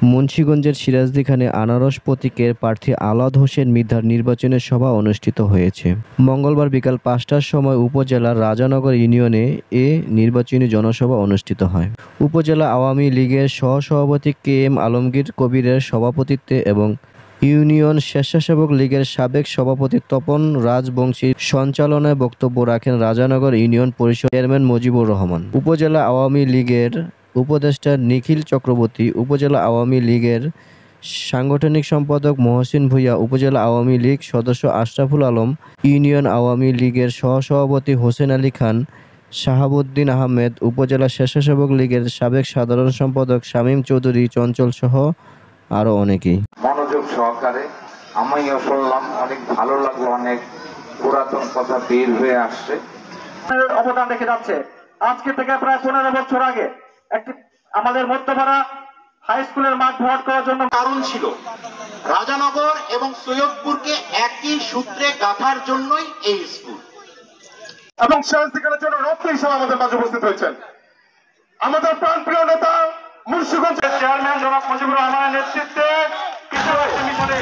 মুন্সিগঞ্জের সিরাজদিখানে আনারস প্রতীকের প্রার্থী আলাদ হোসেন মৃধার নির্বাচনী সভা অনুষ্ঠিত হয়েছে। মঙ্গলবার বিকাল ৫টার সময় উপজেলার রাজানগর ইউনিয়নে এ নির্বাচনী জনসভা অনুষ্ঠিত হয়। উপজেলা আওয়ামী লীগের সহসভাপতি কে এম আলমগীর কবিরের সভাপতিত্বে এবং ইউনিয়ন স্বেচ্ছাসেবক লীগের সাবেক সভাপতি তপন রাজবংশীর সঞ্চালনায় বক্তব্য রাখেন রাজানগর ইউনিয়ন পরিষদ চেয়ারম্যান মজিবুর রহমান, উপজেলা আওয়ামী লীগের উপদেষ্টা নিখিল চক্রবর্তী, উপজেলা আওয়ামী লীগের সাংগঠনিক সম্পাদক মহসিন ভূঁইয়া, উপজেলা আওয়ামী লীগ সদস্য আশরাফুল আলম, ইউনিয়ন আওয়ামী লীগের সহসভাপতি হোসেন আলী খান, শাহাবুদ্দিন আহমেদ, উপজেলা স্বেচ্ছাসেবক লীগের সাবেক সাধারণ সম্পাদক শামীম চৌধুরী চঞ্চল সহ আরও অনেকেই। মনোযোগ সহকারে আমিও শুনলাম, অনেক ভালো লাগলো, অনেক পুরাতন কথা বের হয়ে আসছে, অবদান রেখে যাচ্ছে। আজকে থেকে প্রায় 15 বছর আগে একটি আমাদের মধ্যপাড়া হাই স্কুলের মাঠ ভরাট করার জন্য কারণ ছিল রাজানগর এবং সৈয়দপুরকে একই সূত্রে গাঁথার জন্যই এই স্কুল, এবং সিরাজদিখানের জন্য রত্ন হিসেবে আমাদের মাঝে উপস্থিত হয়েছেন আমাদের প্রাণপ্রিয় নেতা মুন্সিগঞ্জের চেয়ারম্যান জনাব মুজিবুর রহমানের নেতৃত্বে কিছু মিশনে